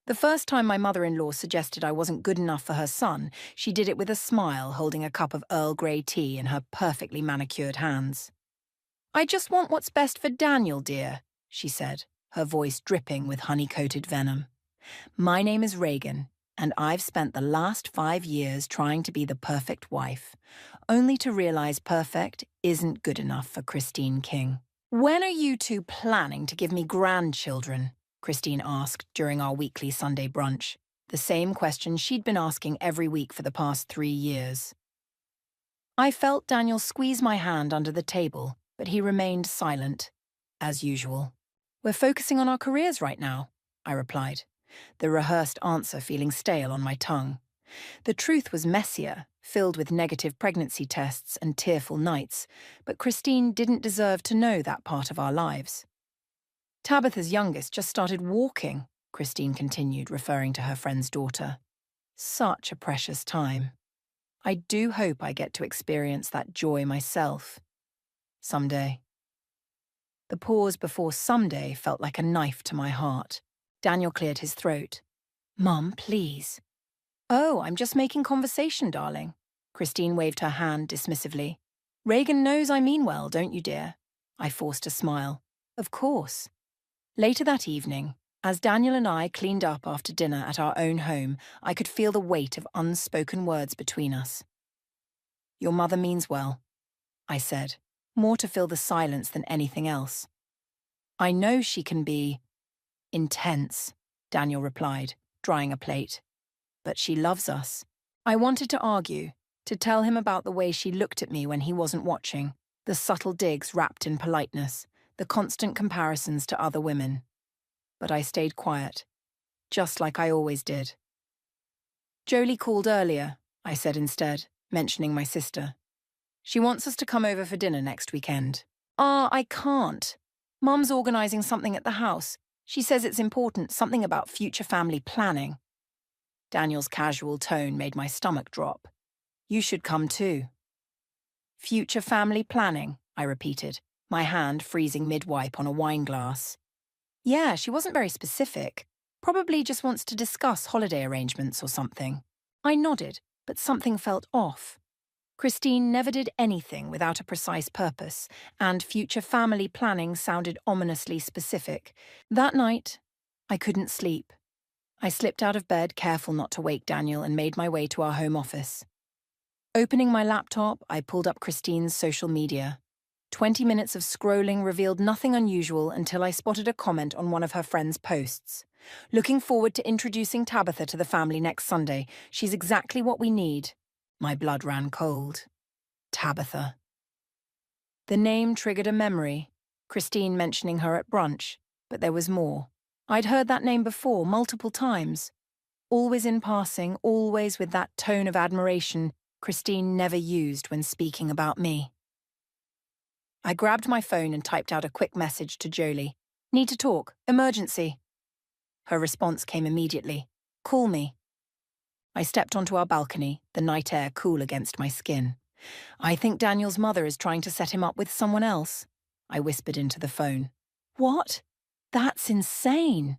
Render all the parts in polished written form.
The first time my mother-in-law suggested I wasn't good enough for her son, she did it with a smile, holding a cup of Earl Grey tea in her perfectly manicured hands. "I just want what's best for Daniel, dear," she said, her voice dripping with honey-coated venom. "My name is Reagan, and I've spent the last 5 years trying to be the perfect wife, only to realize perfect isn't good enough for Christine King." "When are you two planning to give me grandchildren?" Christine asked during our weekly Sunday brunch, the same question she'd been asking every week for the past 3 years. I felt Daniel squeeze my hand under the table, but he remained silent, as usual. "We're focusing on our careers right now," I replied, the rehearsed answer feeling stale on my tongue. The truth was messier, filled with negative pregnancy tests and tearful nights, but Christine didn't deserve to know that part of our lives. "Tabitha's youngest just started walking," Christine continued, referring to her friend's daughter. "Such a precious time. I do hope I get to experience that joy myself. Someday." The pause before someday felt like a knife to my heart. Daniel cleared his throat. "Mum, please." "Oh, I'm just making conversation, darling." Christine waved her hand dismissively. "Reagan knows I mean well, don't you, dear?" I forced a smile. "Of course." Later that evening, as Daniel and I cleaned up after dinner at our own home, I could feel the weight of unspoken words between us. "Your mother means well," I said, more to fill the silence than anything else. "I know she can be intense," Daniel replied, drying a plate. "But she loves us." I wanted to argue, to tell him about the way she looked at me when he wasn't watching, the subtle digs wrapped in politeness, the constant comparisons to other women. But I stayed quiet, just like I always did. "Jolie called earlier," I said instead, mentioning my sister. "She wants us to come over for dinner next weekend." I can't. Mum's organising something at the house. She says it's important, something about future family planning." Daniel's casual tone made my stomach drop. "You should come too." "Future family planning," I repeated, my hand freezing mid-wipe on a wine glass. "Yeah, she wasn't very specific. Probably just wants to discuss holiday arrangements or something." I nodded, but something felt off. Christine never did anything without a precise purpose, and future family planning sounded ominously specific. That night, I couldn't sleep. I slipped out of bed, careful not to wake Daniel, and made my way to our home office. Opening my laptop, I pulled up Christine's social media. 20 minutes of scrolling revealed nothing unusual until I spotted a comment on one of her friend's posts. "Looking forward to introducing Tabitha to the family next Sunday. She's exactly what we need." My blood ran cold. Tabitha. The name triggered a memory, Christine mentioning her at brunch, but there was more. I'd heard that name before, multiple times. Always in passing, always with that tone of admiration Christine never used when speaking about me. I grabbed my phone and typed out a quick message to Jolie. "Need to talk. Emergency." Her response came immediately. "Call me." I stepped onto our balcony, the night air cool against my skin. "I think Daniel's mother is trying to set him up with someone else," I whispered into the phone. "What? That's insane."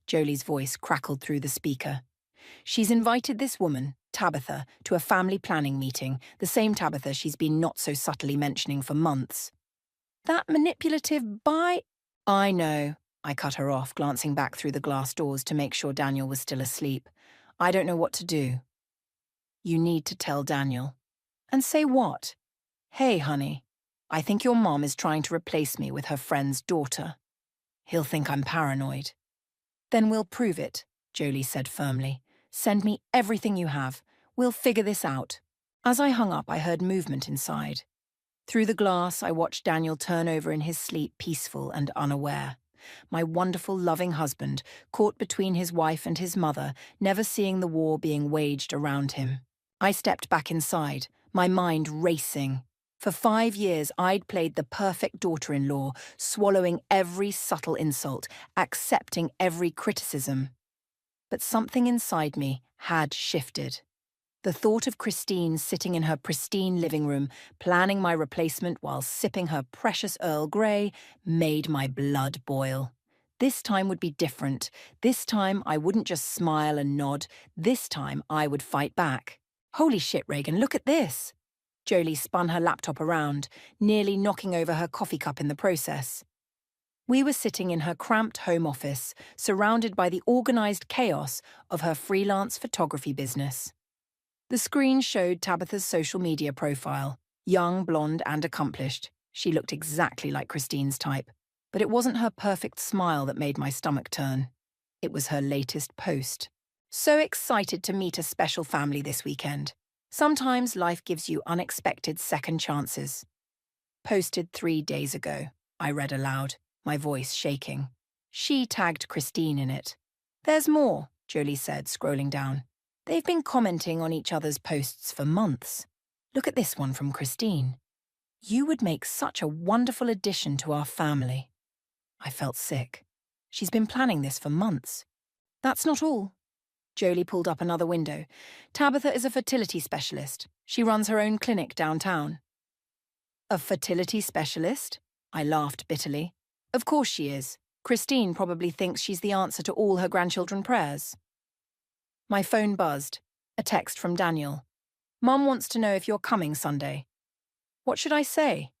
Jolie's voice crackled through the speaker. "She's invited this woman, Tabitha, to a family planning meeting, the same Tabitha she's been not so subtly mentioning for months." "That manipulative "I know," I cut her off, glancing back through the glass doors to make sure Daniel was still asleep. "I don't know what to do." "You need to tell Daniel." "And say what?" "Hey, honey, I think your mom is trying to replace me with her friend's daughter. He'll think I'm paranoid." "Then we'll prove it," Jolie said firmly. "Send me everything you have. We'll figure this out." As I hung up, I heard movement inside. Through the glass, I watched Daniel turn over in his sleep, peaceful and unaware. My wonderful, loving husband, caught between his wife and his mother, never seeing the war being waged around him. I stepped back inside, my mind racing. For 5 years, I'd played the perfect daughter-in-law, swallowing every subtle insult, accepting every criticism. But something inside me had shifted. The thought of Christine sitting in her pristine living room, planning my replacement while sipping her precious Earl Grey, made my blood boil. This time would be different. This time I wouldn't just smile and nod. This time I would fight back. Holy shit, Reagan, look at this. Jolie spun her laptop around, nearly knocking over her coffee cup in the process. We were sitting in her cramped home office, surrounded by the organised chaos of her freelance photography business. The screen showed Tabitha's social media profile. Young, blonde and accomplished. She looked exactly like Christine's type. But it wasn't her perfect smile that made my stomach turn. It was her latest post. So excited to meet a special family this weekend. Sometimes life gives you unexpected second chances. Posted 3 days ago, I read aloud, my voice shaking. She tagged Christine in it. There's more, Jolie said, scrolling down. They've been commenting on each other's posts for months. Look at this one from Christine. You would make such a wonderful addition to our family. I felt sick. She's been planning this for months. That's not all. Jolie pulled up another window. Tabitha is a fertility specialist. She runs her own clinic downtown. A fertility specialist? I laughed bitterly. Of course she is. Christine probably thinks she's the answer to all her grandchildren's prayers. My phone buzzed. A text from Daniel. Mum wants to know if you're coming Sunday. What should I say?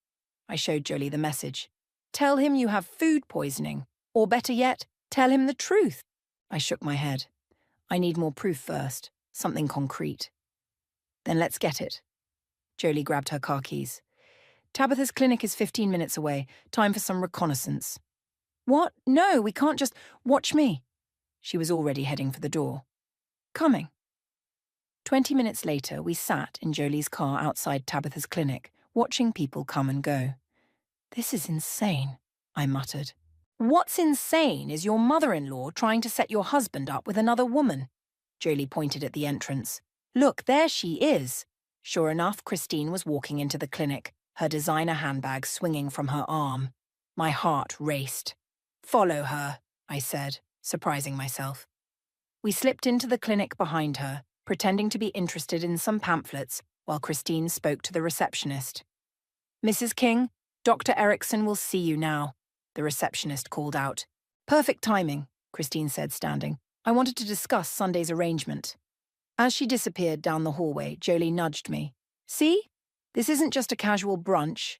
I showed Jolie the message. Tell him you have food poisoning. Or better yet, tell him the truth. I shook my head. I need more proof first. Something concrete. Then let's get it. Jolie grabbed her car keys. Tabitha's clinic is 15 minutes away. Time for some reconnaissance. What? No, we can't just... Watch me. She was already heading for the door. Coming. 20 minutes later, we sat in Jolie's car outside Tabitha's clinic, watching people come and go. This is insane, I muttered. What's insane is your mother-in-law trying to set your husband up with another woman. Jolie pointed at the entrance. Look, there she is. Sure enough, Christine was walking into the clinic, her designer handbag swinging from her arm. My heart raced. Follow her, I said, surprising myself. We slipped into the clinic behind her, pretending to be interested in some pamphlets, while Christine spoke to the receptionist. Mrs. King, Dr. Erickson will see you now, the receptionist called out. Perfect timing, Christine said, standing. I wanted to discuss Sunday's arrangement. As she disappeared down the hallway, Jolie nudged me. See? This isn't just a casual brunch.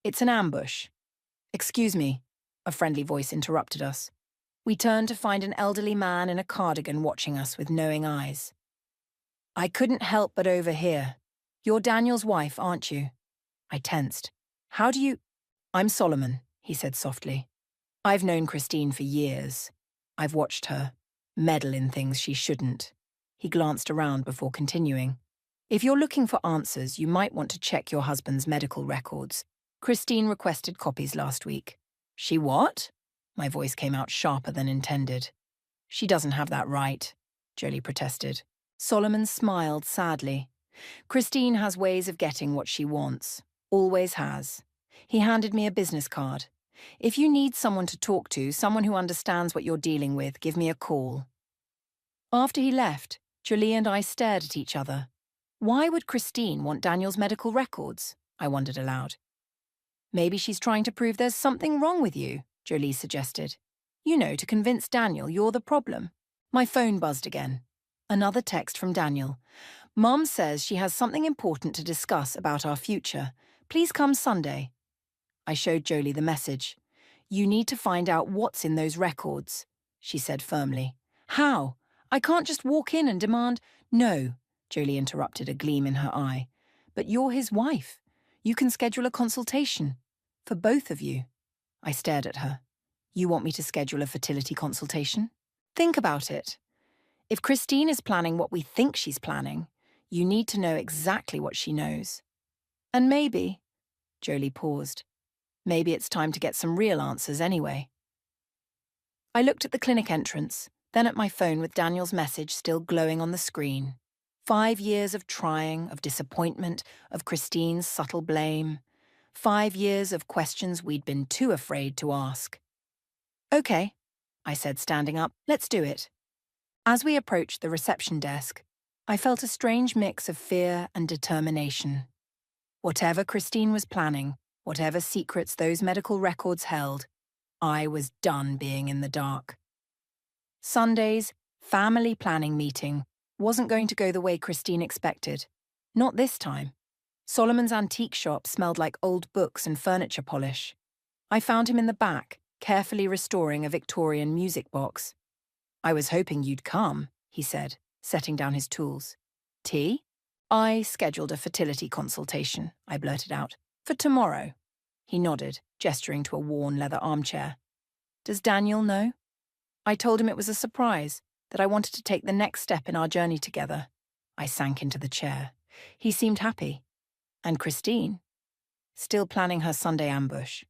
It's an ambush. Excuse me, a friendly voice interrupted us. We turned to find an elderly man in a cardigan watching us with knowing eyes. I couldn't help but overhear. You're Daniel's wife, aren't you? I tensed. How do you... I'm Solomon, he said softly. I've known Christine for years. I've watched her meddle in things she shouldn't. He glanced around before continuing. If you're looking for answers, you might want to check your husband's medical records. Christine requested copies last week. She what? My voice came out sharper than intended. She doesn't have that right, Jolie protested. Solomon smiled sadly. Christine has ways of getting what she wants. Always has. He handed me a business card. If you need someone to talk to, someone who understands what you're dealing with, give me a call. After he left, Jolie and I stared at each other. Why would Christine want Daniel's medical records? I wondered aloud. Maybe she's trying to prove there's something wrong with you, Jolie suggested. You know, to convince Daniel you're the problem. My phone buzzed again. Another text from Daniel. Mum says she has something important to discuss about our future. Please come Sunday. I showed Jolie the message. You need to find out what's in those records, she said firmly. How? I can't just walk in and demand... No, Jolie interrupted, a gleam in her eye. But you're his wife. You can schedule a consultation. For both of you. I stared at her. You want me to schedule a fertility consultation? Think about it. If Christine is planning what we think she's planning, you need to know exactly what she knows. And maybe... Jolie paused. Maybe it's time to get some real answers anyway. I looked at the clinic entrance, then at my phone with Daniel's message still glowing on the screen. 5 years of trying, of disappointment, of Christine's subtle blame. 5 years of questions we'd been too afraid to ask. Okay, I said, standing up, let's do it. As we approached the reception desk, I felt a strange mix of fear and determination. Whatever Christine was planning, whatever secrets those medical records held, I was done being in the dark. Sunday's family planning meeting wasn't going to go the way Christine expected. Not this time. Solomon's antique shop smelled like old books and furniture polish. I found him in the back, carefully restoring a Victorian music box. "I was hoping you'd come," he said, setting down his tools. "Tea?" "I scheduled a fertility consultation," I blurted out. "For tomorrow." He nodded, gesturing to a worn leather armchair. "Does Daniel know?" I told him it was a surprise, that I wanted to take the next step in our journey together. I sank into the chair. He seemed happy. And Christine? Still planning her Sunday ambush.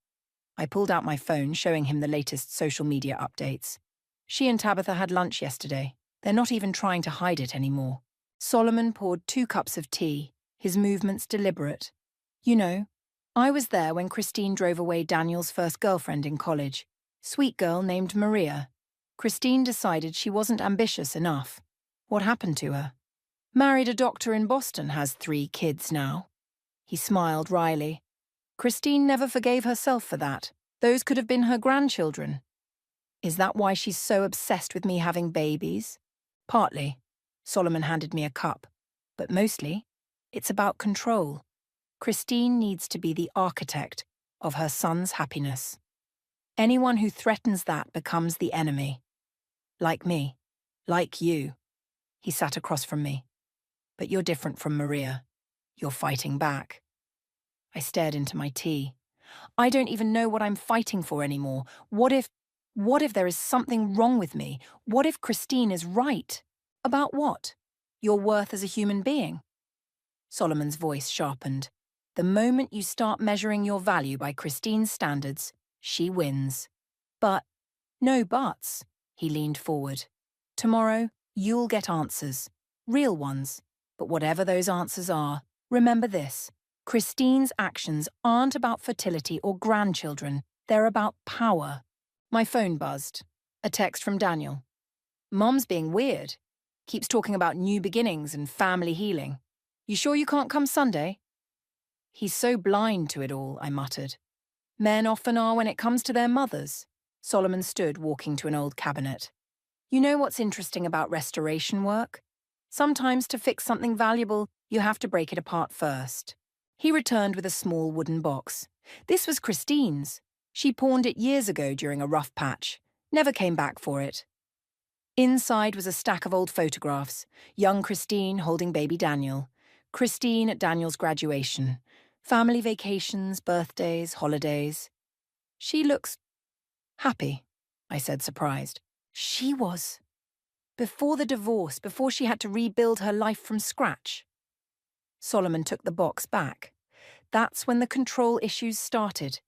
I pulled out my phone, showing him the latest social media updates. She and Tabitha had lunch yesterday. They're not even trying to hide it anymore. Solomon poured 2 cups of tea, his movements deliberate. "You know, I was there when Christine drove away Daniel's first girlfriend in college. Sweet girl named Maria. Christine decided she wasn't ambitious enough. What happened to her? Married a doctor in Boston, has 3 kids now." He smiled wryly. "Christine never forgave herself for that. Those could have been her grandchildren." "Is that why she's so obsessed with me having babies?" "Partly." Solomon handed me a cup. "But mostly, it's about control. Christine needs to be the architect of her son's happiness. Anyone who threatens that becomes the enemy. Like me. Like you." He sat across from me. "But you're different from Maria. You're fighting back." I stared into my tea. I don't even know what I'm fighting for anymore. What if there is something wrong with me? What if Christine is right? About what? Your worth as a human being? Solomon's voice sharpened. "The moment you start measuring your value by Christine's standards, she wins." "But, no buts." He leaned forward. "Tomorrow, you'll get answers. Real ones. But whatever those answers are, remember this. Christine's actions aren't about fertility or grandchildren. They're about power." My phone buzzed. A text from Daniel. "Mom's being weird. Keeps talking about new beginnings and family healing. You sure you can't come Sunday?" "He's so blind to it all," I muttered. "Men often are when it comes to their mothers." Solomon stood, walking to an old cabinet. "You know what's interesting about restoration work? Sometimes to fix something valuable, you have to break it apart first." He returned with a small wooden box. This was Christine's. She pawned it years ago during a rough patch. Never came back for it. Inside was a stack of old photographs. Young Christine holding baby Daniel. Christine at Daniel's graduation. Family vacations, birthdays, holidays. "She looks happy," I said, surprised. She was. Before the divorce, before she had to rebuild her life from scratch. Solomon took the box back. That's when the control issues started.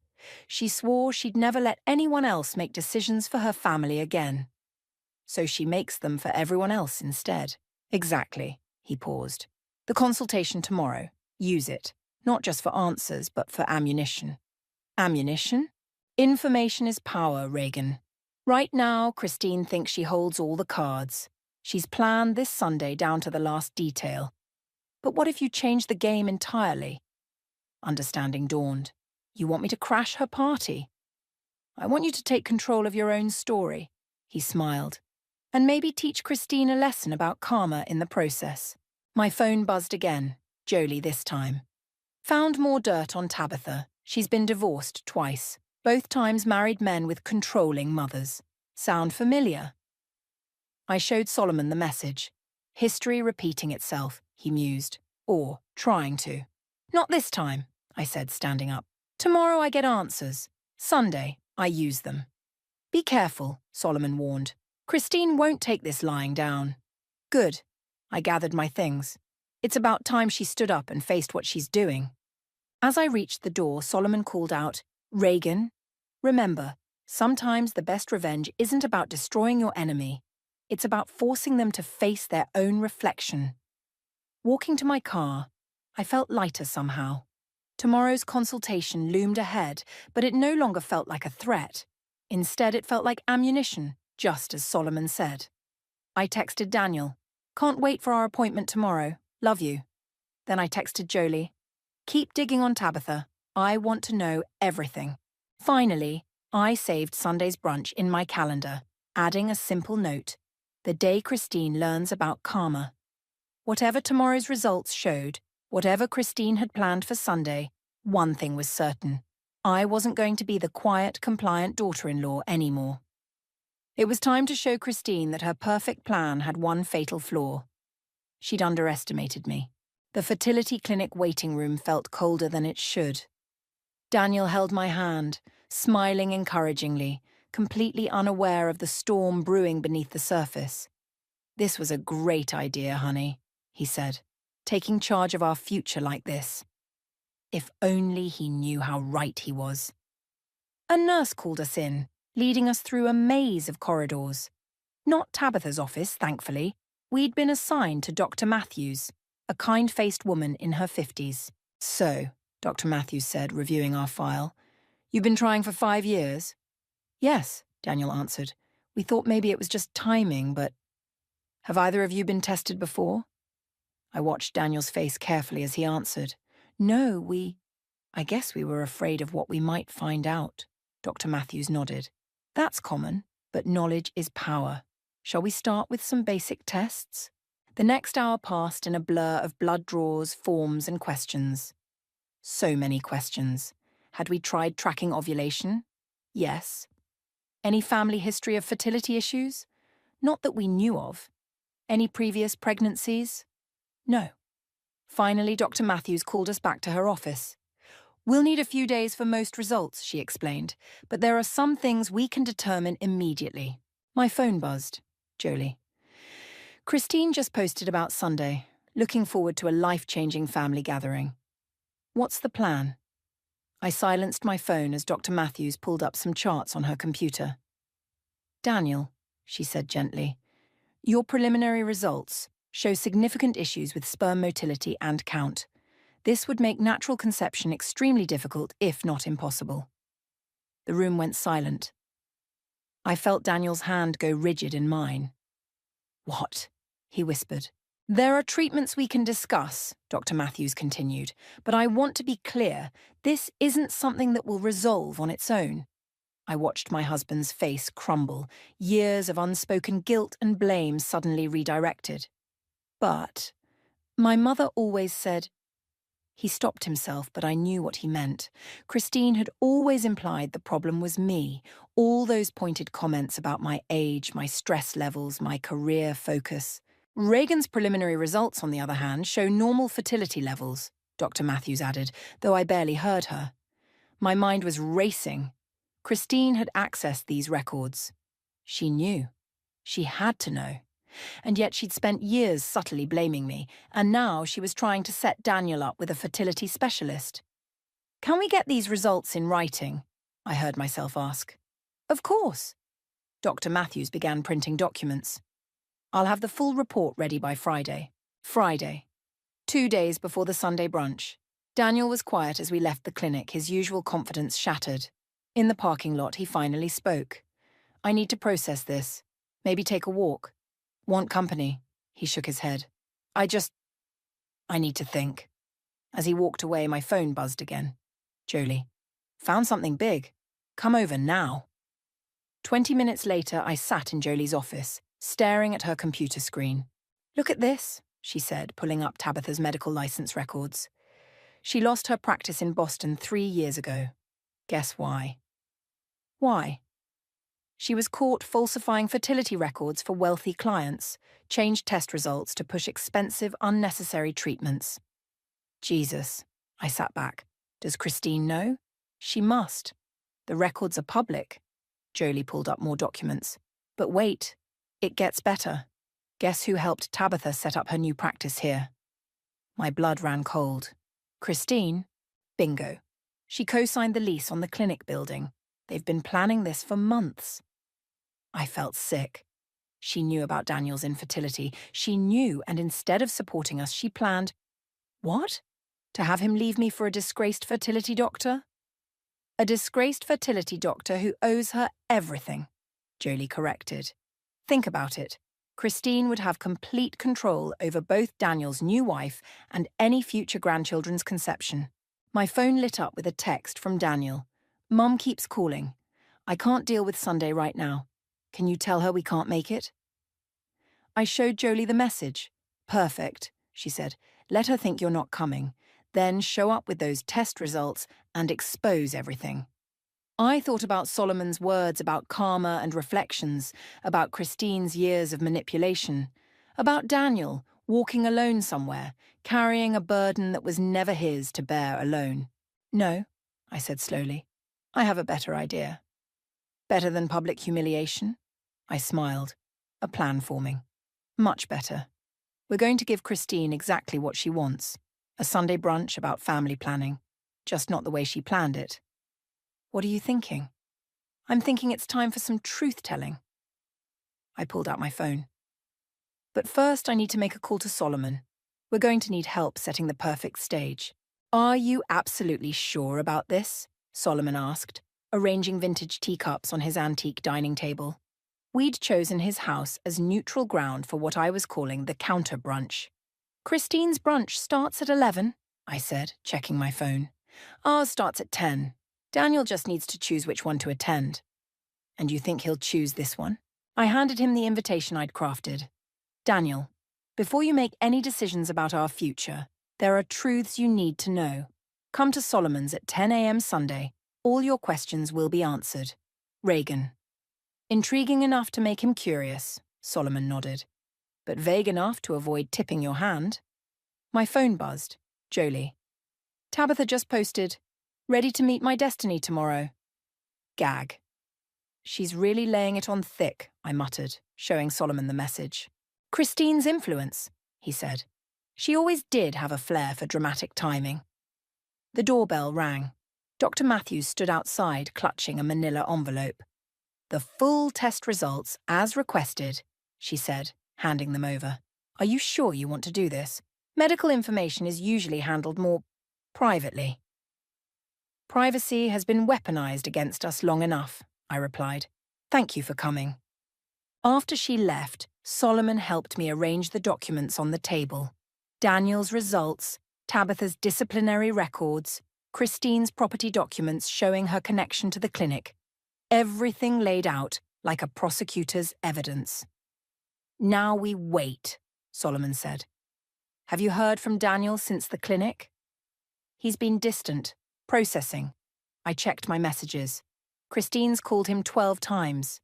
She swore she'd never let anyone else make decisions for her family again. So she makes them for everyone else instead. "Exactly," he paused. "The consultation tomorrow. Use it. Not just for answers, but for ammunition." "Ammunition?" "Information is power, Reagan. Right now, Christine thinks she holds all the cards. She's planned this Sunday down to the last detail. But what if you change the game entirely?" Understanding dawned. "You want me to crash her party?" "I want you to take control of your own story," he smiled. "And maybe teach Christine a lesson about karma in the process." My phone buzzed again, Jolie this time. "Found more dirt on Tabitha. She's been divorced twice. Both times married men with controlling mothers. Sound familiar?" I showed Solomon the message. History repeating itself, he mused. Or trying to. "Not this time," I said, standing up. "Tomorrow I get answers. Sunday, I use them." "Be careful," Solomon warned. "Christine won't take this lying down." "Good." I gathered my things. It's about time she stood up and faced what she's doing. As I reached the door, Solomon called out, "Reagan, remember, sometimes the best revenge isn't about destroying your enemy. It's about forcing them to face their own reflection." Walking to my car, I felt lighter somehow. Tomorrow's consultation loomed ahead, but it no longer felt like a threat. Instead, it felt like ammunition, just as Solomon said. I texted Daniel, "Can't wait for our appointment tomorrow. Love you." Then I texted Jolie, "Keep digging on Tabitha. I want to know everything." Finally, I saved Sunday's brunch in my calendar, adding a simple note: the day Christine learns about karma. Whatever tomorrow's results showed, whatever Christine had planned for Sunday, one thing was certain: I wasn't going to be the quiet, compliant daughter-in-law anymore. It was time to show Christine that her perfect plan had one fatal flaw. She'd underestimated me. The fertility clinic waiting room felt colder than it should. Daniel held my hand, smiling encouragingly, completely unaware of the storm brewing beneath the surface. "This was a great idea, honey," he said, "taking charge of our future like this." If only he knew how right he was. A nurse called us in, leading us through a maze of corridors. Not Tabitha's office, thankfully. We'd been assigned to Dr. Matthews, a kind-faced woman in her 50s. "So," Dr. Matthews said, reviewing our file, "you've been trying for 5 years?" "Yes," Daniel answered. "We thought maybe it was just timing, but—" "Have either of you been tested before?" I watched Daniel's face carefully as he answered. "No, I guess we were afraid of what we might find out." Dr. Matthews nodded. "That's common, but knowledge is power. Shall we start with some basic tests?" The next hour passed in a blur of blood draws, forms, and questions. So many questions. Had we tried tracking ovulation? Yes. Any family history of fertility issues? Not that we knew of. Any previous pregnancies? No. Finally, Dr. Matthews called us back to her office. "We'll need a few days for most results," she explained, "but there are some things we can determine immediately." My phone buzzed. Jolie. "Christine just posted about Sunday, looking forward to a life-changing family gathering. What's the plan?" I silenced my phone as Dr. Matthews pulled up some charts on her computer. "Daniel," she said gently, "your preliminary results show significant issues with sperm motility and count. This would make natural conception extremely difficult, if not impossible." The room went silent. I felt Daniel's hand go rigid in mine. "What?" he whispered. "There are treatments we can discuss," Dr. Matthews continued, "but I want to be clear, this isn't something that will resolve on its own." I watched my husband's face crumble, years of unspoken guilt and blame suddenly redirected. "But my mother always said—" He stopped himself, but I knew what he meant. Christine had always implied the problem was me, all those pointed comments about my age, my stress levels, my career focus. "Reagan's preliminary results, on the other hand, show normal fertility levels," Dr. Matthews added, though I barely heard her. My mind was racing. Christine had accessed these records. She knew. She had to know. And yet she'd spent years subtly blaming me, and now she was trying to set Daniel up with a fertility specialist. "Can we get these results in writing?" I heard myself ask. "Of course." Dr. Matthews began printing documents. "I'll have the full report ready by Friday." Friday. 2 days before the Sunday brunch. Daniel was quiet as we left the clinic, his usual confidence shattered. In the parking lot, he finally spoke. "I need to process this. Maybe take a walk." "Want company?" He shook his head. I need to think." As he walked away, my phone buzzed again. Jolie. "Found something big. Come over now." 20 minutes later, I sat in Jolie's office, staring at her computer screen. "Look at this," she said, pulling up Tabitha's medical license records. She lost her practice in Boston 3 years ago. Guess why? Why? She was caught falsifying fertility records for wealthy clients, changed test results to push expensive, unnecessary treatments. Jesus. I sat back. Does Christine know? She must. The records are public. Jolie pulled up more documents. But wait, it gets better. Guess who helped Tabitha set up her new practice here? My blood ran cold. Christine? Bingo. She co-signed the lease on the clinic building. They've been planning this for months. I felt sick. She knew about Daniel's infertility. She knew, and instead of supporting us, she planned— What? To have him leave me for a disgraced fertility doctor? A disgraced fertility doctor who owes her everything, Jolie corrected. Think about it. Christine would have complete control over both Daniel's new wife and any future grandchildren's conception. My phone lit up with a text from Daniel. "Mum keeps calling. I can't deal with Sunday right now. Can you tell her we can't make it? I showed Jolie the message. Perfect, she said. Let her think you're not coming. Then show up with those test results and expose everything. I thought about Solomon's words about karma and reflections, about Christine's years of manipulation, about Daniel walking alone somewhere, carrying a burden that was never his to bear alone. No, I said slowly. I have a better idea. Better than public humiliation? I smiled. A plan forming. Much better. We're going to give Christine exactly what she wants. A Sunday brunch about family planning. Just not the way she planned it. What are you thinking? I'm thinking it's time for some truth-telling. I pulled out my phone. But first I need to make a call to Solomon. We're going to need help setting the perfect stage. Are you absolutely sure about this? Solomon asked, arranging vintage teacups on his antique dining table. We'd chosen his house as neutral ground for what I was calling the counter brunch. Christine's brunch starts at 11, I said, checking my phone. Ours starts at 10. Daniel just needs to choose which one to attend. And you think he'll choose this one? I handed him the invitation I'd crafted. Daniel, before you make any decisions about our future, there are truths you need to know. Come to Solomon's at 10 a.m. Sunday. All your questions will be answered. Reagan. Intriguing enough to make him curious, Solomon nodded. But vague enough to avoid tipping your hand. My phone buzzed. Jolie. Tabitha just posted, ready to meet my destiny tomorrow. Gag. She's really laying it on thick, I muttered, showing Solomon the message. Christine's influence, he said. She always did have a flair for dramatic timing. The doorbell rang. Dr. Matthews stood outside, clutching a manila envelope. The full test results, as requested, she said, handing them over. Are you sure you want to do this? Medical information is usually handled more privately. Privacy has been weaponized against us long enough, I replied. Thank you for coming. After she left, Solomon helped me arrange the documents on the table. Daniel's results, Tabitha's disciplinary records, Christine's property documents showing her connection to the clinic. Everything laid out like a prosecutor's evidence. Now we wait, Solomon said. Have you heard from Daniel since the clinic? He's been distant, processing. I checked my messages. Christine's called him 12 times.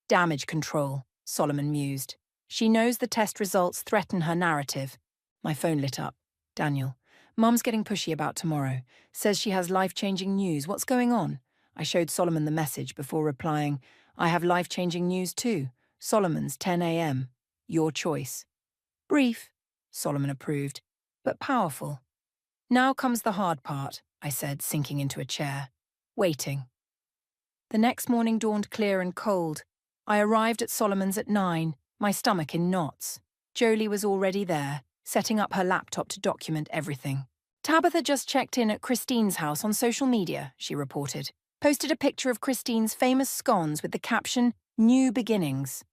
Damage control, Solomon mused. She knows the test results threaten her narrative. My phone lit up. Daniel. Mum's getting pushy about tomorrow. Says she has life-changing news. What's going on? I showed Solomon the message before replying, I have life-changing news too. Solomon's 10 a.m. Your choice. Brief, Solomon approved, but powerful. Now comes the hard part, I said, sinking into a chair. Waiting. The next morning dawned clear and cold. I arrived at Solomon's at 9, my stomach in knots. Jolie was already there, setting up her laptop to document everything. Tabitha just checked in at Christine's house on social media, she reported. Posted a picture of Christine's famous scones with the caption, New Beginnings.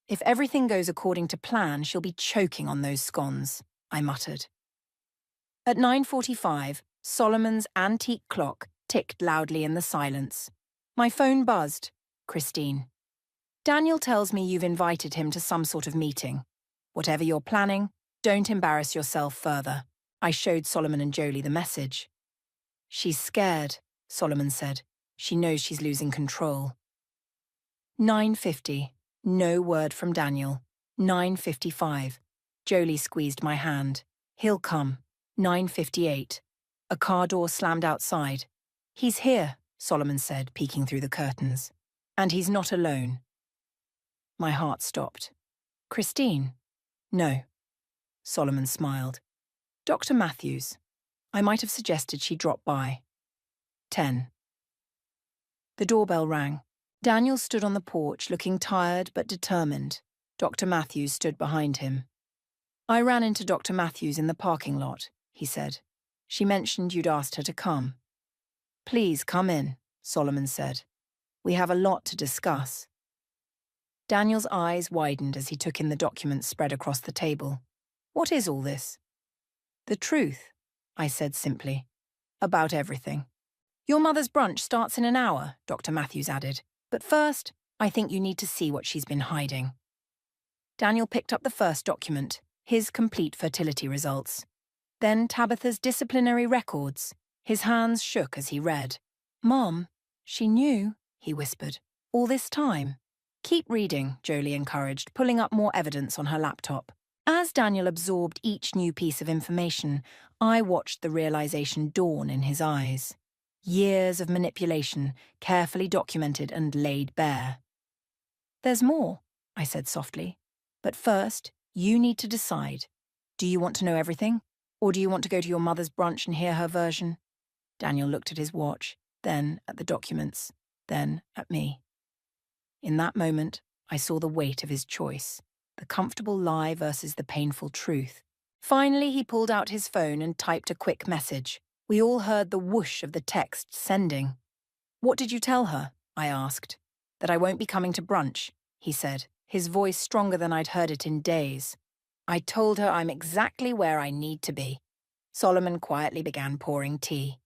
If everything goes according to plan, she'll be choking on those scones, I muttered. At 9:45, Solomon's antique clock ticked loudly in the silence. My phone buzzed. Christine. Daniel tells me you've invited him to some sort of meeting. Whatever you're planning, don't embarrass yourself further. I showed Solomon and Jolie the message. She's scared, Solomon said. She knows she's losing control. 9:50. No word from Daniel. 9:55. Jolie squeezed my hand. He'll come. 9:58. A car door slammed outside. He's here, Solomon said, peeking through the curtains. And he's not alone. My heart stopped. Christine? No. Solomon smiled. Dr. Matthews. I might have suggested she drop by. 10. The doorbell rang. Daniel stood on the porch, looking tired but determined. Dr. Matthews stood behind him. I ran into Dr. Matthews in the parking lot, he said. She mentioned you'd asked her to come. Please come in, Solomon said. We have a lot to discuss. Daniel's eyes widened as he took in the documents spread across the table. What is all this? The truth, I said simply. About everything. Your mother's brunch starts in an hour, Dr. Matthews added. But first, I think you need to see what she's been hiding. Daniel picked up the first document, his complete fertility results. Then Tabitha's disciplinary records. His hands shook as he read. Mom, she knew, he whispered, all this time. Keep reading, Jolie encouraged, pulling up more evidence on her laptop. As Daniel absorbed each new piece of information, I watched the realization dawn in his eyes. Years of manipulation, carefully documented and laid bare. There's more, I said softly. But first, you need to decide. Do you want to know everything? Or do you want to go to your mother's brunch and hear her version? Daniel looked at his watch, then at the documents, then at me. In that moment, I saw the weight of his choice, the comfortable lie versus the painful truth. Finally, he pulled out his phone and typed a quick message. We all heard the whoosh of the text sending. What did you tell her? I asked. That I won't be coming to brunch, he said, his voice stronger than I'd heard it in days. I told her I'm exactly where I need to be. Solomon quietly began pouring tea.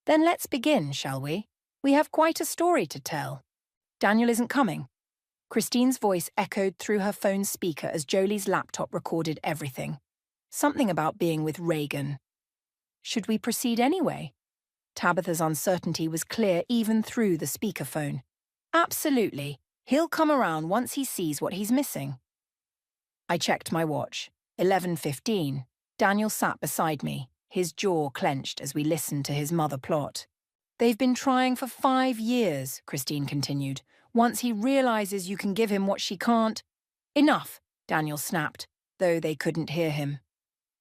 Then let's begin, shall we? We have quite a story to tell. Daniel isn't coming. Christine's voice echoed through her phone's speaker as Jolie's laptop recorded everything. Something about being with Reagan. Should we proceed anyway? Tabitha's uncertainty was clear even through the speakerphone. Absolutely. He'll come around once he sees what he's missing. I checked my watch. 11:15. Daniel sat beside me, his jaw clenched as we listened to his mother plot. They've been trying for 5 years, Christine continued. Once he realizes you can give him what she can't... Enough, Daniel snapped, though they couldn't hear him.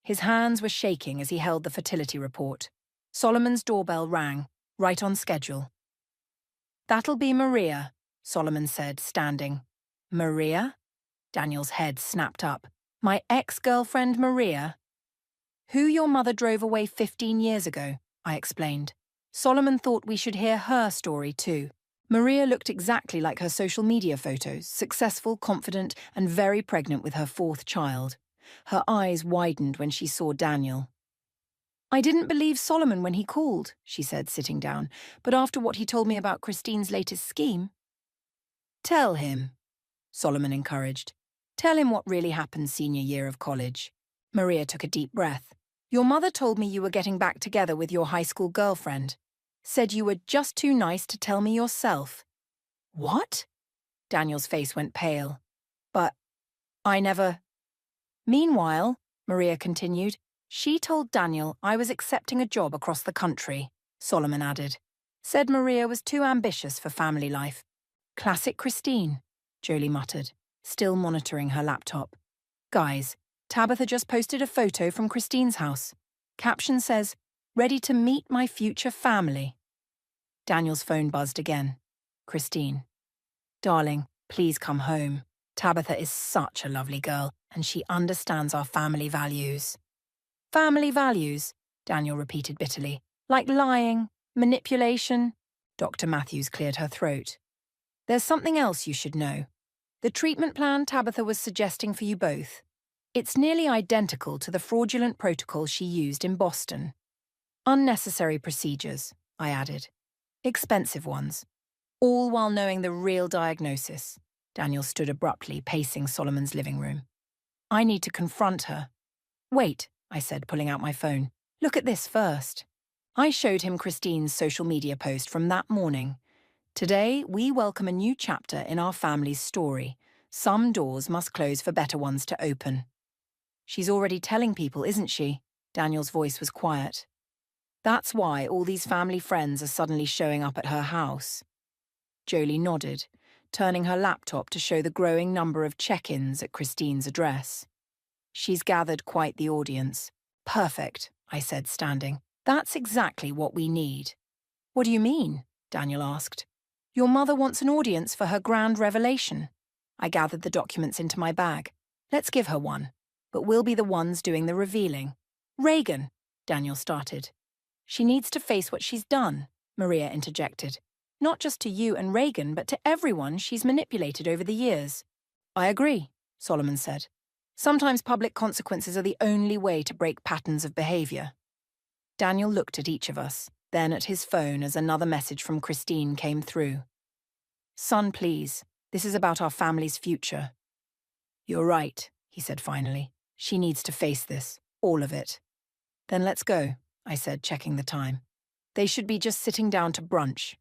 His hands were shaking as he held the fertility report. Solomon's doorbell rang, right on schedule. That'll be Maria, Solomon said, standing. Maria? Daniel's head snapped up. My ex-girlfriend Maria? Who your mother drove away 15 years ago, I explained. Solomon thought we should hear her story too. Maria looked exactly like her social media photos, successful, confident, and very pregnant with her 4th child. Her eyes widened when she saw Daniel. I didn't believe Solomon when he called, she said, sitting down, but after what he told me about Christine's latest scheme... Tell him, Solomon encouraged. Tell him what really happened senior year of college. Maria took a deep breath. Your mother told me you were getting back together with your high school girlfriend. Said you were just too nice to tell me yourself. What? Daniel's face went pale. But I never... Meanwhile, Maria continued, she told Daniel I was accepting a job across the country, Solomon added. Said Maria was too ambitious for family life. Classic Christine, Jolie muttered, still monitoring her laptop. Guys, Tabitha just posted a photo from Christine's house. Caption says, ready to meet my future family. Daniel's phone buzzed again. Christine. Darling, please come home. Tabitha is such a lovely girl, and she understands our family values. Family values, Daniel repeated bitterly. Like lying, manipulation. Dr. Matthews cleared her throat. There's something else you should know. The treatment plan Tabitha was suggesting for you both. It's nearly identical to the fraudulent protocol she used in Boston. Unnecessary procedures, I added. Expensive ones. All while knowing the real diagnosis. Daniel stood abruptly, pacing Solomon's living room. I need to confront her. Wait, I said, pulling out my phone. Look at this first. I showed him Christine's social media post from that morning. Today, we welcome a new chapter in our family's story. Some doors must close for better ones to open. She's already telling people, isn't she? Daniel's voice was quiet. That's why all these family friends are suddenly showing up at her house. Jolie nodded, turning her laptop to show the growing number of check-ins at Christine's address. She's gathered quite the audience. Perfect, I said, standing. That's exactly what we need. What do you mean? Daniel asked. Your mother wants an audience for her grand revelation. I gathered the documents into my bag. Let's give her one. But we'll be the ones doing the revealing. Reagan, Daniel started. She needs to face what she's done, Maria interjected. Not just to you and Reagan, but to everyone she's manipulated over the years. I agree, Solomon said. Sometimes public consequences are the only way to break patterns of behavior. Daniel looked at each of us. then at his phone as another message from Christine came through. "Son, please. This is about our family's future." "You're right," he said finally. "She needs to face this. All of it." "Then let's go," I said, checking the time. They should be just sitting down to brunch.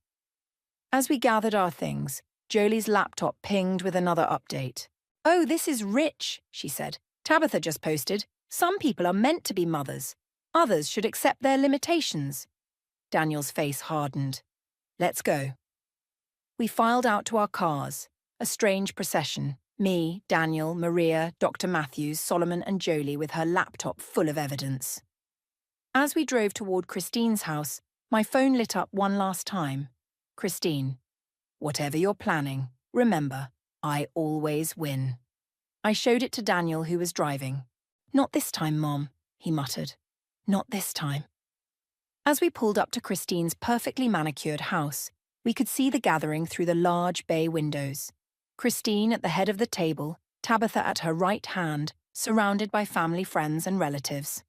As we gathered our things, Jolie's laptop pinged with another update. "Oh, this is Rich," she said. "Tabitha just posted. Some people are meant to be mothers. Others should accept their limitations." Daniel's face hardened. "Let's go." We filed out to our cars, a strange procession. Me, Daniel, Maria, Dr. Matthews, Solomon and Jolie with her laptop full of evidence. As we drove toward Christine's house, my phone lit up one last time. "Christine, whatever you're planning, remember, I always win." I showed it to Daniel, who was driving. "Not this time, Mom," he muttered. "Not this time." As we pulled up to Christine's perfectly manicured house, we could see the gathering through the large bay windows. Christine at the head of the table, Tabitha at her right hand, surrounded by family, friends and relatives.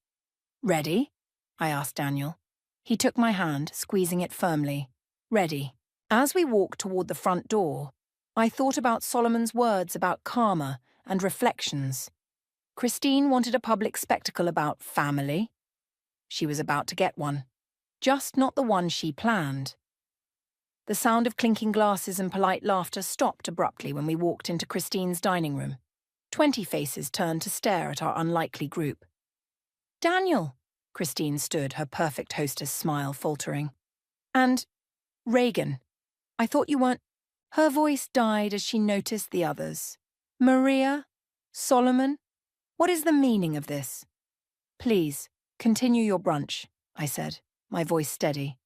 "Ready?" I asked Daniel. He took my hand, squeezing it firmly. "Ready." As we walked toward the front door, I thought about Solomon's words about karma and reflections. Christine wanted a public spectacle about family. She was about to get one. Just not the one she planned. The sound of clinking glasses and polite laughter stopped abruptly when we walked into Christine's dining room. 20 faces turned to stare at our unlikely group. "Daniel," Christine stood, her perfect hostess smile faltering. "And Reagan, I thought you weren't—" Her voice died as she noticed the others. "Maria? Solomon? What is the meaning of this?" "Please, continue your brunch," I said, my voice steady.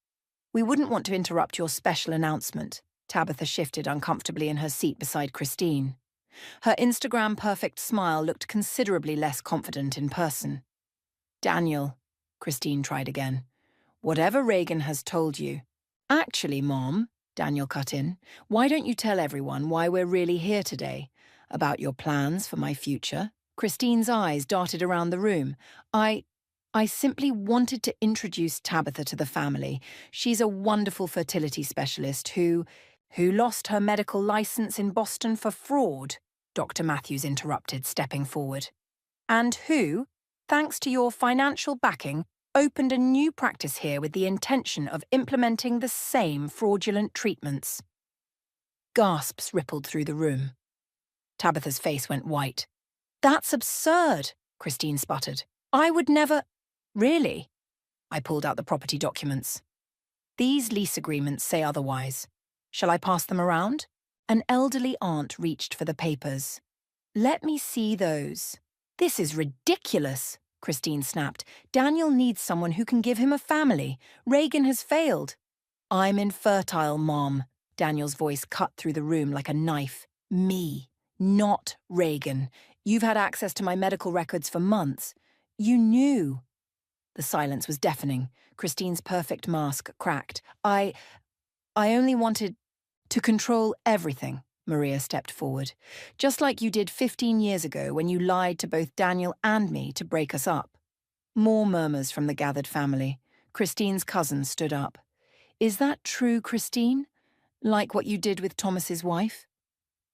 "We wouldn't want to interrupt your special announcement." Tabitha shifted uncomfortably in her seat beside Christine. Her Instagram-perfect smile looked considerably less confident in person. "Daniel," Christine tried again, "whatever Reagan has told you—" "Actually, Mom," Daniel cut in, "why don't you tell everyone why we're really here today? About your plans for my future?" Christine's eyes darted around the room. I simply wanted to introduce Tabitha to the family. She's a wonderful fertility specialist who lost her medical license in Boston for fraud," Dr. Matthews interrupted, stepping forward. "And who, thanks to your financial backing, opened a new practice here with the intention of implementing the same fraudulent treatments." Gasps rippled through the room. Tabitha's face went white. "That's absurd," Christine sputtered. "I would never—" "Really?" I pulled out the property documents. "These lease agreements say otherwise. Shall I pass them around?" An elderly aunt reached for the papers. "Let me see those." "This is ridiculous," Christine snapped. "Daniel needs someone who can give him a family. Reagan has failed." "I'm infertile, Mom." Daniel's voice cut through the room like a knife. "Me, not Reagan. You've had access to my medical records for months. You knew." The silence was deafening. Christine's perfect mask cracked. I only wanted to control everything," Maria stepped forward. "Just like you did 15 years ago when you lied to both Daniel and me to break us up." More murmurs from the gathered family. Christine's cousin stood up. "Is that true, Christine? Like what you did with Thomas's wife?"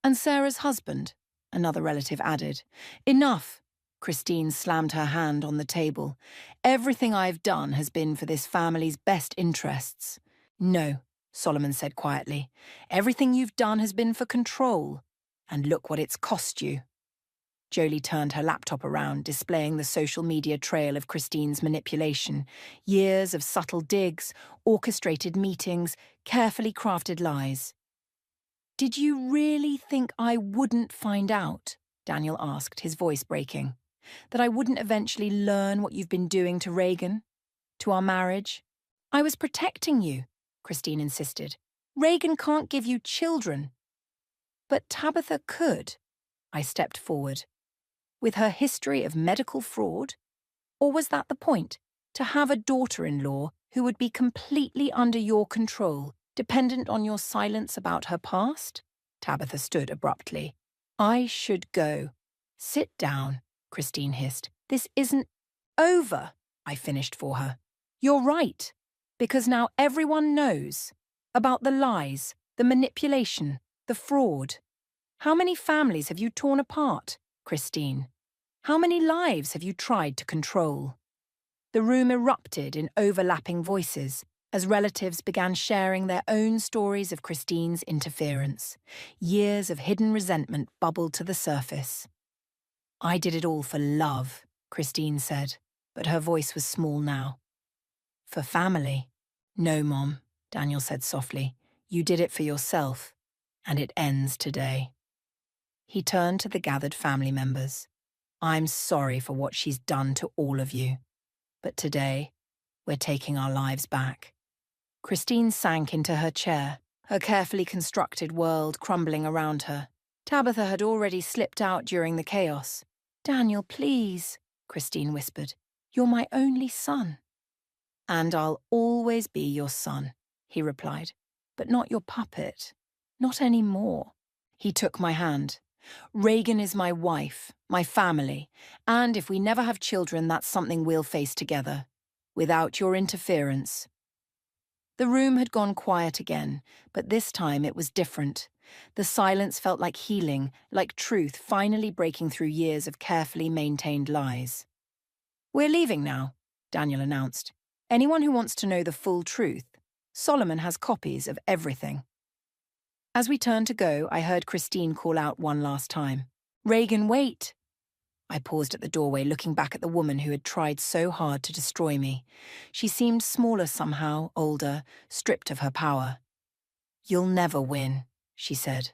"And Sarah's husband," another relative added. "Enough." Christine slammed her hand on the table. "Everything I've done has been for this family's best interests." "No," Solomon said quietly. "Everything you've done has been for control. And look what it's cost you." Jolie turned her laptop around, displaying the social media trail of Christine's manipulation. Years of subtle digs, orchestrated meetings, carefully crafted lies. "Did you really think I wouldn't find out?" Daniel asked, his voice breaking. "That I wouldn't eventually learn what you've been doing to Reagan? To our marriage?" "I was protecting you," Christine insisted. "Reagan can't give you children." "But Tabitha could." I stepped forward. "With her history of medical fraud? Or was that the point? To have a daughter-in-law who would be completely under your control, dependent on your silence about her past?" Tabitha stood abruptly. "I should go." "Sit down," Christine hissed. "This isn't over," I finished for her. "You're right. Because now everyone knows about the lies, the manipulation, the fraud. How many families have you torn apart, Christine? How many lives have you tried to control? The room erupted in overlapping voices as relatives began sharing their own stories of Christine's interference. Years of hidden resentment bubbled to the surface. I did it all for love, Christine said, but her voice was small now. For family? No, Mom, Daniel said softly. You did it for yourself, and it ends today. He turned to the gathered family members. I'm sorry for what she's done to all of you. But today, we're taking our lives back. Christine sank into her chair, her carefully constructed world crumbling around her. Tabitha had already slipped out during the chaos. Daniel, please, Christine whispered. You're my only son. And I'll always be your son, he replied. But not your puppet. Not anymore. He took my hand. Reagan is my wife, my family, and if we never have children, that's something we'll face together, without your interference. The room had gone quiet again, but this time it was different. The silence felt like healing, like truth finally breaking through years of carefully maintained lies. We're leaving now, Daniel announced. Anyone who wants to know the full truth, Solomon has copies of everything. As we turned to go, I heard Christine call out one last time. Reagan, wait! I paused at the doorway, looking back at the woman who had tried so hard to destroy me. She seemed smaller somehow, older, stripped of her power. You'll never win, she said,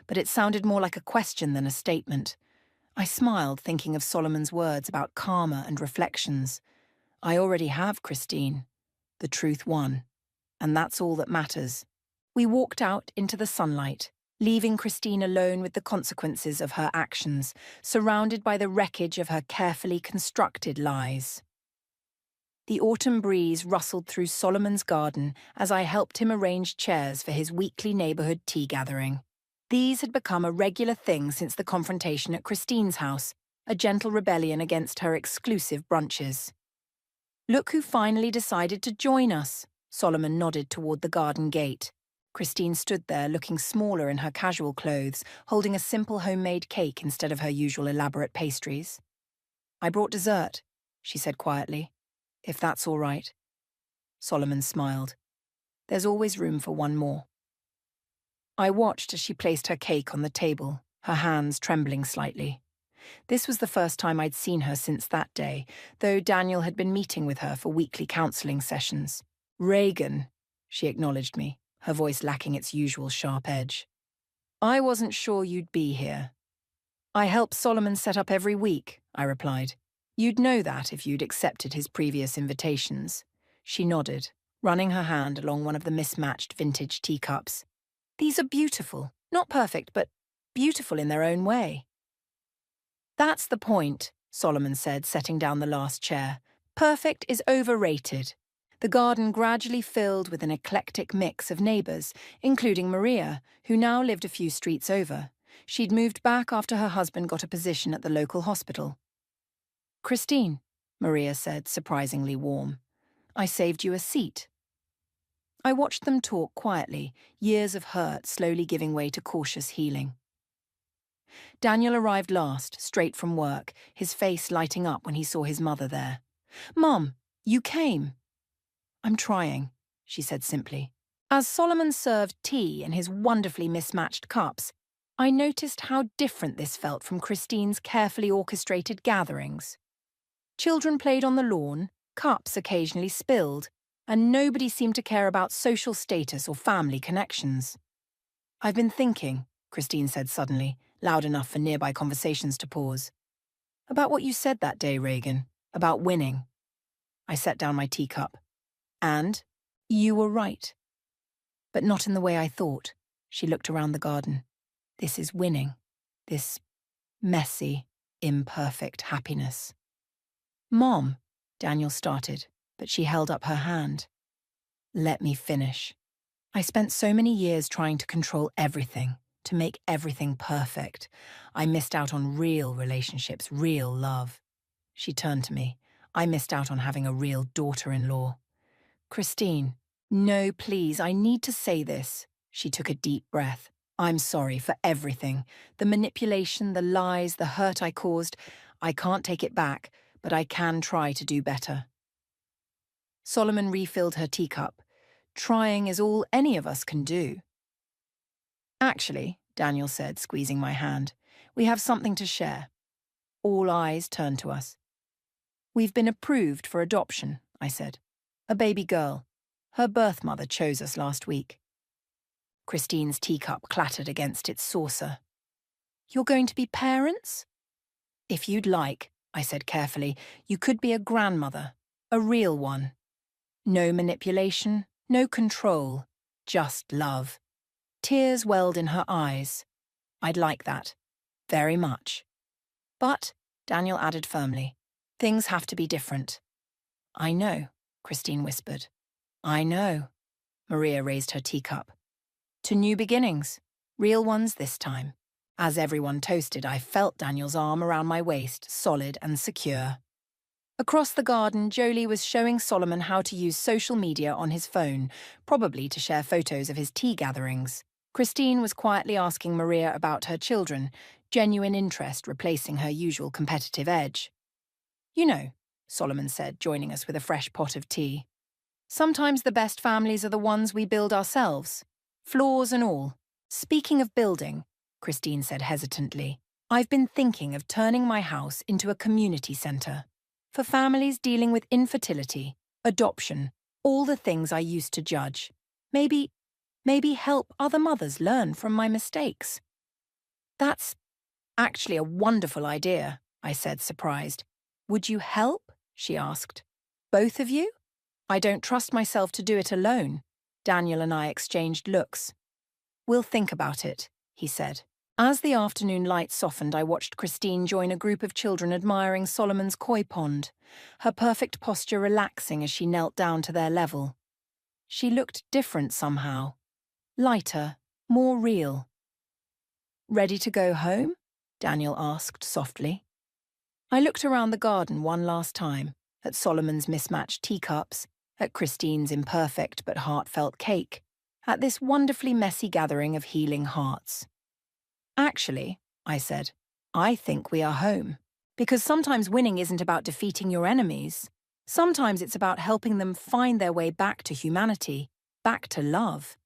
but it sounded more like a question than a statement. I smiled, thinking of Solomon's words about karma and reflections. I already have, Christine. The truth won, and that's all that matters. We walked out into the sunlight, leaving Christine alone with the consequences of her actions, surrounded by the wreckage of her carefully constructed lies. The autumn breeze rustled through Solomon's garden as I helped him arrange chairs for his weekly neighborhood tea gathering. These had become a regular thing since the confrontation at Christine's house, a gentle rebellion against her exclusive brunches. Look who finally decided to join us, Solomon nodded toward the garden gate. Christine stood there looking smaller in her casual clothes, holding a simple homemade cake instead of her usual elaborate pastries. I brought dessert, she said quietly, if that's all right. Solomon smiled. There's always room for one more. I watched as she placed her cake on the table, her hands trembling slightly. This was the first time I'd seen her since that day, though Daniel had been meeting with her for weekly counseling sessions. Reagan, she acknowledged me, her voice lacking its usual sharp edge. I wasn't sure you'd be here. I help Solomon set up every week, I replied. You'd know that if you'd accepted his previous invitations. She nodded, running her hand along one of the mismatched vintage teacups. These are beautiful, not perfect, but beautiful in their own way. That's the point, Solomon said, setting down the last chair. Perfect is overrated. The garden gradually filled with an eclectic mix of neighbours, including Maria, who now lived a few streets over. She'd moved back after her husband got a position at the local hospital. Christine, Maria said, surprisingly warm. I saved you a seat. I watched them talk quietly, years of hurt slowly giving way to cautious healing. Daniel arrived last, straight from work, his face lighting up when he saw his mother there. Mom, you came. I'm trying, she said simply. As Solomon served tea in his wonderfully mismatched cups, I noticed how different this felt from Christine's carefully orchestrated gatherings. Children played on the lawn, cups occasionally spilled, and nobody seemed to care about social status or family connections. I've been thinking, Christine said suddenly, loud enough for nearby conversations to pause. About what you said that day, Reagan, about winning. I set down my teacup. And you were right. But not in the way I thought. She looked around the garden. This is winning. This messy, imperfect happiness. Mom, Daniel started, but she held up her hand. Let me finish. I spent so many years trying to control everything, to make everything perfect. I missed out on real relationships, real love. She turned to me. I missed out on having a real daughter-in-law. Christine, no, please, I need to say this. She took a deep breath. I'm sorry for everything. The manipulation, the lies, the hurt I caused. I can't take it back, but I can try to do better. Solomon refilled her teacup. Trying is all any of us can do. Actually, Daniel said, squeezing my hand, we have something to share. All eyes turned to us. We've been approved for adoption, I said. A baby girl. Her birth mother chose us last week. Christine's teacup clattered against its saucer. You're going to be parents? If you'd like, I said carefully, you could be a grandmother, a real one. No manipulation, no control, just love. Tears welled in her eyes. I'd like that. Very much. But, Daniel added firmly, things have to be different. I know, Christine whispered. I know. Maria raised her teacup. To new beginnings, real ones this time. As everyone toasted, I felt Daniel's arm around my waist, solid and secure. Across the garden, Jolie was showing Solomon how to use social media on his phone, probably to share photos of his tea gatherings. Christine was quietly asking Maria about her children, genuine interest replacing her usual competitive edge. You know, Solomon said, joining us with a fresh pot of tea. Sometimes the best families are the ones we build ourselves, flaws and all. Speaking of building, Christine said hesitantly, I've been thinking of turning my house into a community centre for families dealing with infertility, adoption, all the things I used to judge. Maybe help other mothers learn from my mistakes. That's actually a wonderful idea, I said, surprised. Would you help? She asked. Both of you? I don't trust myself to do it alone. Daniel and I exchanged looks. We'll think about it, he said. As the afternoon light softened, I watched Christine join a group of children admiring Solomon's koi pond, her perfect posture relaxing as she knelt down to their level. She looked different somehow. Lighter, more real. Ready to go home? Daniel asked softly. I looked around the garden one last time, at Solomon's mismatched teacups, at Christine's imperfect but heartfelt cake, at this wonderfully messy gathering of healing hearts. Actually, I said, I think we are home. Because sometimes winning isn't about defeating your enemies. Sometimes it's about helping them find their way back to humanity, back to love.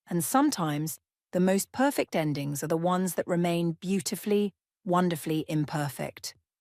And sometimes the most perfect endings are the ones that remain beautifully, wonderfully imperfect.